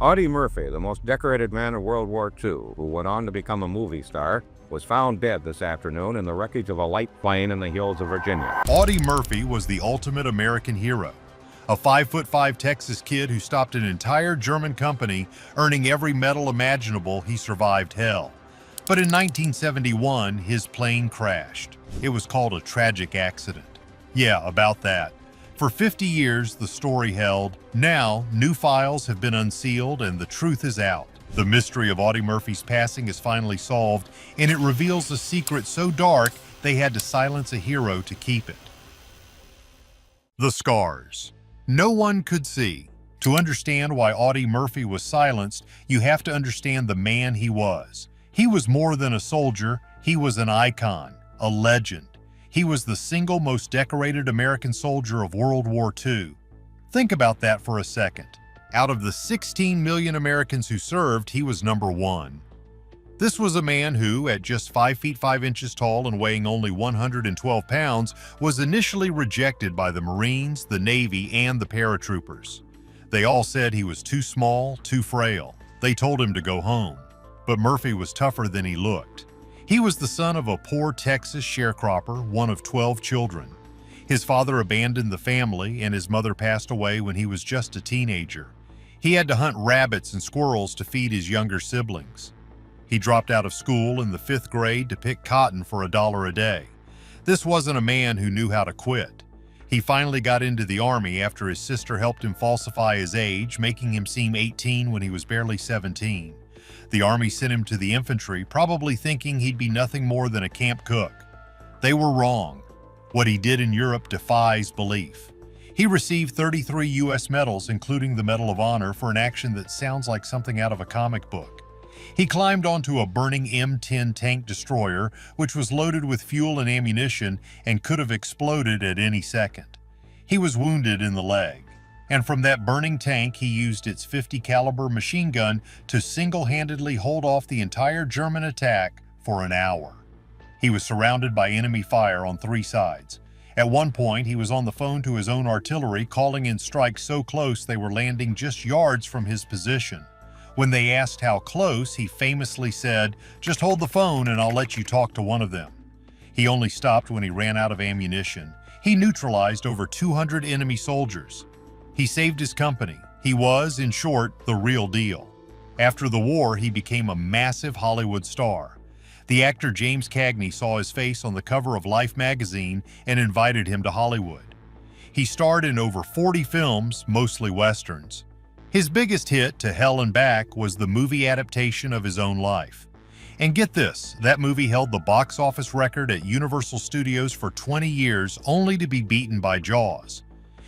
Audie Murphy, the most decorated man of World War II, who went on to become a movie star, was found dead this afternoon in the wreckage of a light plane in the hills of Virginia. Audie Murphy was the ultimate American hero. A 5'5" Texas kid who stopped an entire German company, earning every medal imaginable. He survived hell. But in 1971, his plane crashed. It was called a tragic accident. Yeah, about that. For 50 years, the story held. Now, new files have been unsealed and the truth is out. The mystery of Audie Murphy's passing is finally solved, and it reveals a secret so dark they had to silence a hero to keep it. The scars. No one could see. To understand why Audie Murphy was silenced, you have to understand the man he was. He was more than a soldier, he was an icon, a legend. He was the single most decorated American soldier of World War II. Think about that for a second. Out of the 16 million Americans who served, he was number one. This was a man who, at just 5 feet 5 inches tall and weighing only 112 pounds, was initially rejected by the Marines, the Navy, and the paratroopers. They all said he was too small, too frail. They told him to go home. But Murphy was tougher than he looked. He was the son of a poor Texas sharecropper, one of 12 children. His father abandoned the family, and his mother passed away when he was just a teenager. He had to hunt rabbits and squirrels to feed his younger siblings. He dropped out of school in the 5th grade to pick cotton for $1 a day. This wasn't a man who knew how to quit. He finally got into the Army after his sister helped him falsify his age, making him seem 18 when he was barely 17. The Army sent him to the infantry, probably thinking he'd be nothing more than a camp cook. They were wrong. What he did in Europe defies belief. He received 33 U.S. medals, including the Medal of Honor, for an action that sounds like something out of a comic book. He climbed onto a burning M10 tank destroyer, which was loaded with fuel and ammunition and could have exploded at any second. He was wounded in the leg. And from that burning tank, he used its .50 caliber machine gun to single-handedly hold off the entire German attack for an hour. He was surrounded by enemy fire on 3 sides. At one point, he was on the phone to his own artillery, calling in strikes so close they were landing just yards from his position. When they asked how close, he famously said, "Just hold the phone and I'll let you talk to one of them." He only stopped when he ran out of ammunition. He neutralized over 200 enemy soldiers. He saved his company. He was, in short, the real deal. After the war, he became a massive Hollywood star. The actor James Cagney saw his face on the cover of Life magazine and invited him to Hollywood. He starred in over 40 films, mostly westerns. His biggest hit, To Hell and Back, was the movie adaptation of his own life. And get this, that movie held the box office record at Universal Studios for 20 years, only to be beaten by Jaws.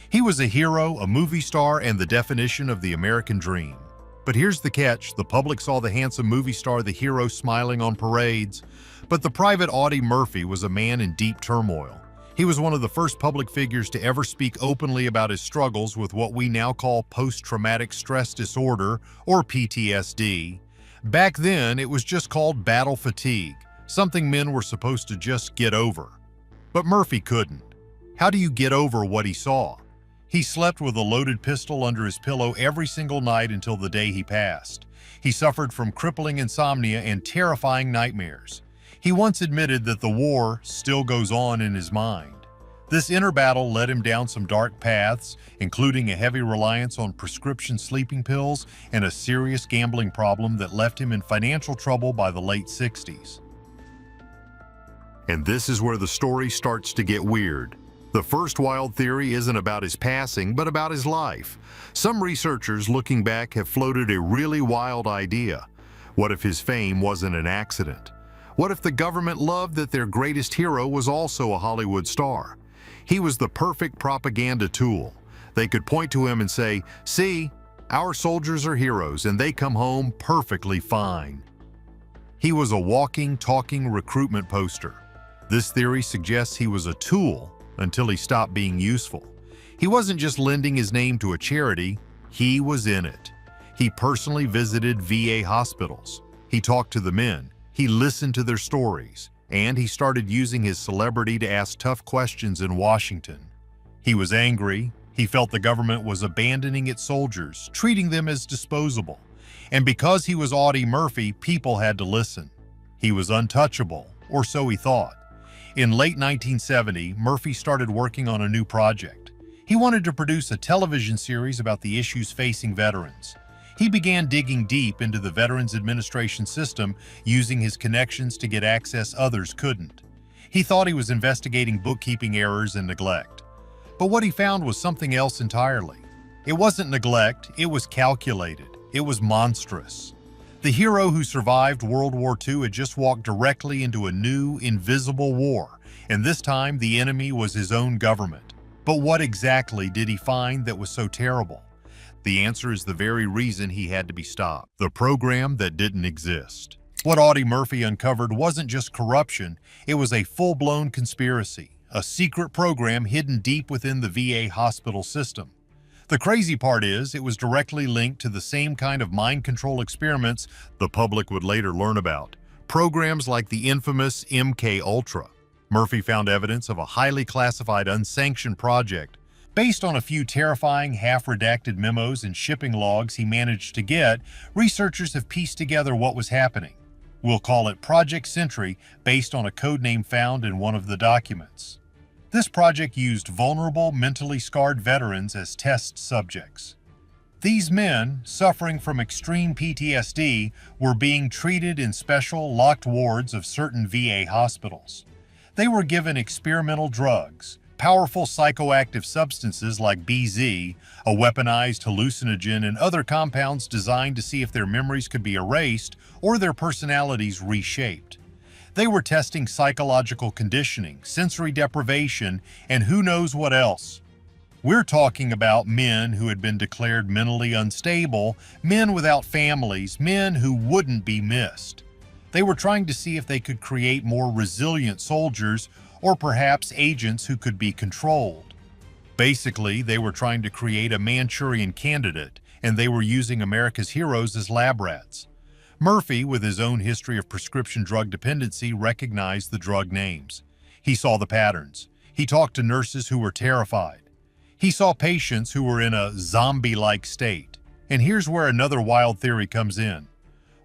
He was a hero, a movie star, and the definition of the American dream. But here's the catch: the public saw the handsome movie star, the hero, smiling on parades. But the private Audie Murphy was a man in deep turmoil. He was one of the first public figures to ever speak openly about his struggles with what we now call post-traumatic stress disorder, or PTSD. Back then, it was just called battle fatigue, something men were supposed to just get over. But Murphy couldn't. How do you get over what he saw? He slept with a loaded pistol under his pillow every single night until the day he passed. He suffered from crippling insomnia and terrifying nightmares. He once admitted that the war still goes on in his mind. This inner battle led him down some dark paths, including a heavy reliance on prescription sleeping pills and a serious gambling problem that left him in financial trouble by the late 60s. And this is where the story starts to get weird. The first wild theory isn't about his passing, but about his life. Some researchers looking back have floated a really wild idea. What if his fame wasn't an accident? What if the government loved that their greatest hero was also a Hollywood star? He was the perfect propaganda tool. They could point to him and say, "See, our soldiers are heroes and they come home perfectly fine." He was a walking, talking recruitment poster. This theory suggests he was a tool until he stopped being useful. He wasn't just lending his name to a charity, he was in it. He personally visited VA hospitals. He talked to the men. He listened to their stories. And he started using his celebrity to ask tough questions in Washington. He was angry. He felt the government was abandoning its soldiers, treating them as disposable. And because he was Audie Murphy, people had to listen. He was untouchable, or so he thought. In late 1970, Murphy started working on a new project. He wanted to produce a television series about the issues facing veterans. He began digging deep into the Veterans Administration system, using his connections to get access others couldn't. He thought he was investigating bookkeeping errors and neglect. But what he found was something else entirely. It wasn't neglect, it was calculated. It was monstrous. The hero who survived World War II had just walked directly into a new, invisible war, and this time the enemy was his own government. But what exactly did he find that was so terrible? The answer is the very reason he had to be stopped: the program that didn't exist. What Audie Murphy uncovered wasn't just corruption, it was a full-blown conspiracy, a secret program hidden deep within the VA hospital system. The crazy part is, it was directly linked to the same kind of mind control experiments the public would later learn about, programs like the infamous MK Ultra. Murphy found evidence of a highly classified, unsanctioned project. Based on a few terrifying, half-redacted memos and shipping logs he managed to get, researchers have pieced together what was happening. We'll call it Project Sentry, based on a codename found in one of the documents. This project used vulnerable, mentally scarred veterans as test subjects. These men, suffering from extreme PTSD, were being treated in special, locked wards of certain VA hospitals. They were given experimental drugs, powerful psychoactive substances like BZ, a weaponized hallucinogen, and other compounds designed to see if their memories could be erased or their personalities reshaped. They were testing psychological conditioning, sensory deprivation, and who knows what else. We're talking about men who had been declared mentally unstable, men without families, men who wouldn't be missed. They were trying to see if they could create more resilient soldiers, or perhaps agents who could be controlled. Basically, they were trying to create a Manchurian candidate, and they were using America's heroes as lab rats. Murphy, with his own history of prescription drug dependency, recognized the drug names. He saw the patterns. He talked to nurses who were terrified. He saw patients who were in a zombie-like state. And here's where another wild theory comes in.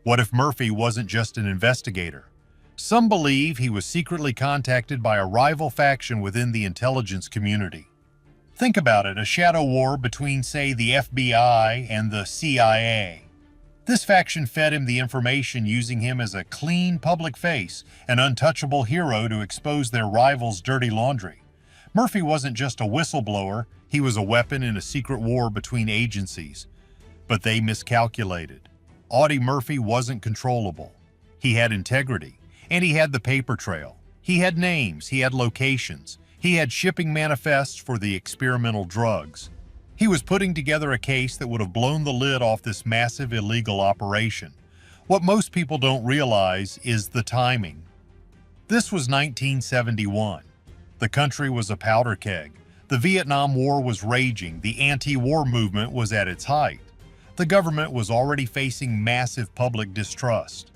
What if Murphy wasn't just an investigator? Some believe he was secretly contacted by a rival faction within the intelligence community. Think about it, a shadow war between, say, the FBI and the CIA. This faction fed him the information, using him as a clean public face, an untouchable hero to expose their rivals' dirty laundry. Murphy wasn't just a whistleblower, he was a weapon in a secret war between agencies. But they miscalculated. Audie Murphy wasn't controllable. He had integrity, and he had the paper trail. He had names, he had locations, he had shipping manifests for the experimental drugs. He was putting together a case that would have blown the lid off this massive illegal operation. What most people don't realize is the timing. This was 1971. The country was a powder keg. The Vietnam War was raging. The anti-war movement was at its height. The government was already facing massive public distrust.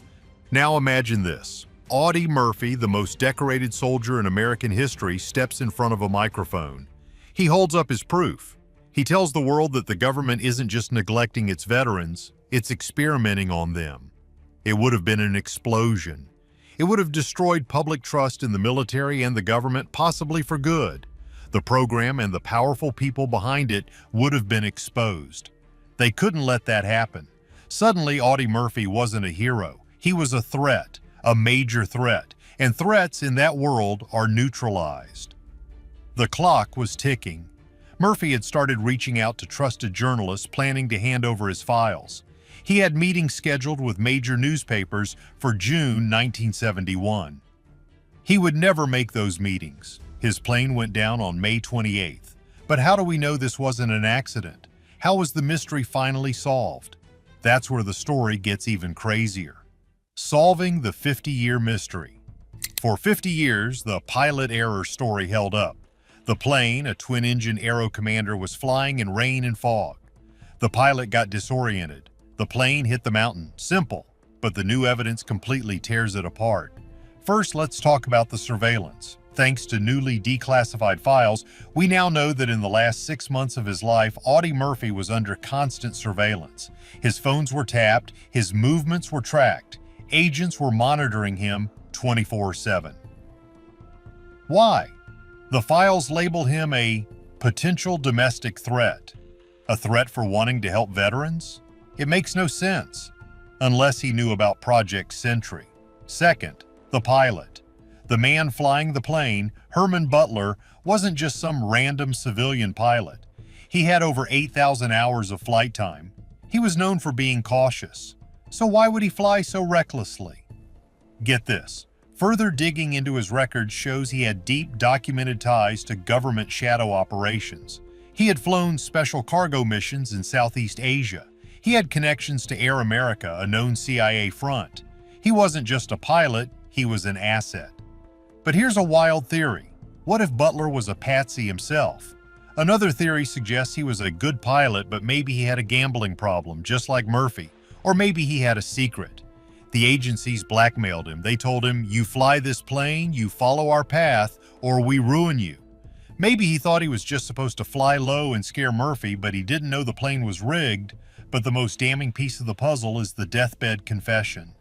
Now imagine this. Audie Murphy, the most decorated soldier in American history, steps in front of a microphone. He holds up his proof. He tells the world that the government isn't just neglecting its veterans, it's experimenting on them. It would have been an explosion. It would have destroyed public trust in the military and the government, possibly for good. The program and the powerful people behind it would have been exposed. They couldn't let that happen. Suddenly, Audie Murphy wasn't a hero. He was a threat, a major threat, and threats in that world are neutralized. The clock was ticking. Murphy had started reaching out to trusted journalists, planning to hand over his files. He had meetings scheduled with major newspapers for June 1971. He would never make those meetings. His plane went down on May 28th. But how do we know this wasn't an accident? How was the mystery finally solved? That's where the story gets even crazier. Solving the 50-year mystery. For 50 years, the pilot error story held up. The plane, a twin-engine Aero Commander, was flying in rain and fog. The pilot got disoriented. The plane hit the mountain. Simple, but the new evidence completely tears it apart. First, let's talk about the surveillance. Thanks to newly declassified files, we now know that in the last 6 months of his life, Audie Murphy was under constant surveillance. His phones were tapped, his movements were tracked. Agents were monitoring him 24/7. Why? The files label him a potential domestic threat. A threat for wanting to help veterans? It makes no sense, unless he knew about Project Sentry. Second, the pilot. The man flying the plane, Herman Butler, wasn't just some random civilian pilot. He had over 8,000 hours of flight time. He was known for being cautious. So why would he fly so recklessly? Get this. Further digging into his records shows he had deep documented ties to government shadow operations. He had flown special cargo missions in Southeast Asia. He had connections to Air America, a known CIA front. He wasn't just a pilot, he was an asset. But here's a wild theory. What if Butler was a patsy himself? Another theory suggests he was a good pilot, but maybe he had a gambling problem, just like Murphy. Or maybe he had a secret. The agencies blackmailed him. They told him, you fly this plane, you follow our path, or we ruin you. Maybe he thought he was just supposed to fly low and scare Murphy, but he didn't know the plane was rigged. But the most damning piece of the puzzle is the deathbed confession.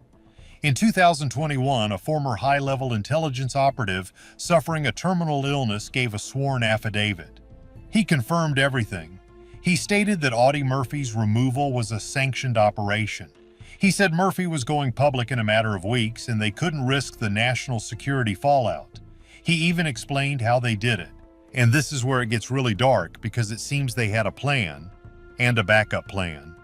In 2021, a former high-level intelligence operative suffering a terminal illness gave a sworn affidavit. He confirmed everything. He stated that Audie Murphy's removal was a sanctioned operation. He said Murphy was going public in a matter of weeks and they couldn't risk the national security fallout. He even explained how they did it. And this is where it gets really dark because it seems they had a plan and a backup plan.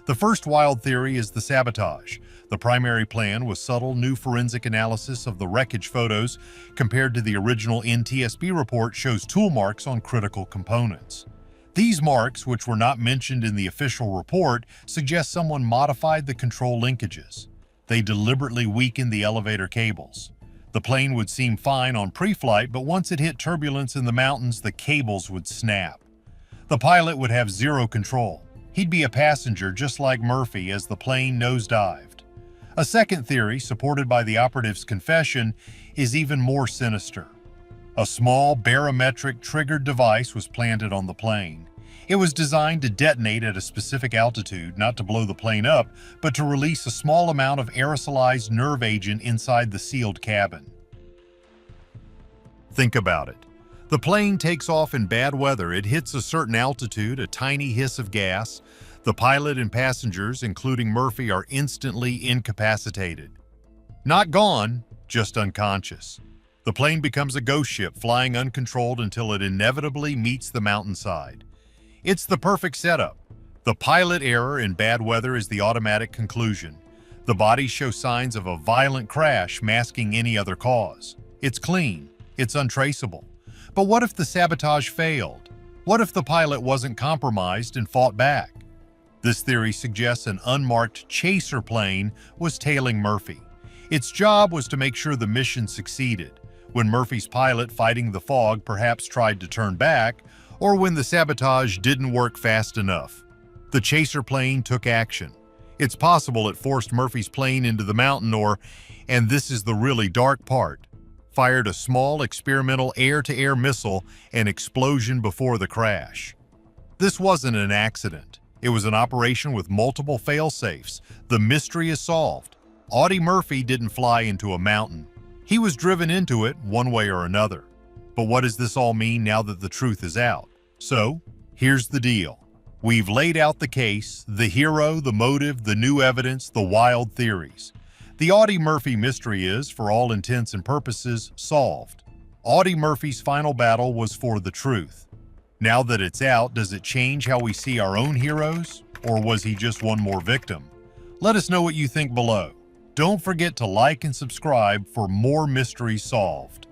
The first wild theory is the sabotage. The primary plan was subtle new forensic analysis of the wreckage photos compared to the original NTSB report shows tool marks on critical components. These marks, which were not mentioned in the official report, suggest someone modified the control linkages. They deliberately weakened the elevator cables. The plane would seem fine on pre-flight, but once it hit turbulence in the mountains, the cables would snap. The pilot would have zero control. He'd be a passenger just like Murphy as the plane nosedived. A second theory, supported by the operative's confession, is even more sinister. A small barometric triggered device was planted on the plane. It was designed to detonate at a specific altitude, not to blow the plane up, but to release a small amount of aerosolized nerve agent inside the sealed cabin. Think about it. The plane takes off in bad weather. It hits a certain altitude, a tiny hiss of gas. The pilot and passengers, including Murphy, are instantly incapacitated. Not gone, just unconscious. The plane becomes a ghost ship, flying uncontrolled until it inevitably meets the mountainside. It's the perfect setup. The pilot error in bad weather is the automatic conclusion. The bodies show signs of a violent crash, masking any other cause. It's clean. It's untraceable. But what if the sabotage failed? What if the pilot wasn't compromised and fought back? This theory suggests an unmarked chaser plane was tailing Murphy. Its job was to make sure the mission succeeded. When Murphy's pilot, fighting the fog, perhaps tried to turn back, or when the sabotage didn't work fast enough. The chaser plane took action. It's possible it forced Murphy's plane into the mountain or, and this is the really dark part, fired a small experimental air-to-air missile and explosion before the crash. This wasn't an accident. It was an operation with multiple fail-safes. The mystery is solved. Audie Murphy didn't fly into a mountain. He was driven into it one way or another. But what does this all mean now that the truth is out? So, here's the deal. We've laid out the case, the hero, the motive, the new evidence, the wild theories. The Audie Murphy mystery is, for all intents and purposes, solved. Audie Murphy's final battle was for the truth. Now that it's out, does it change how we see our own heroes? Or was he just one more victim? Let us know what you think below. Don't forget to like and subscribe for more mysteries solved.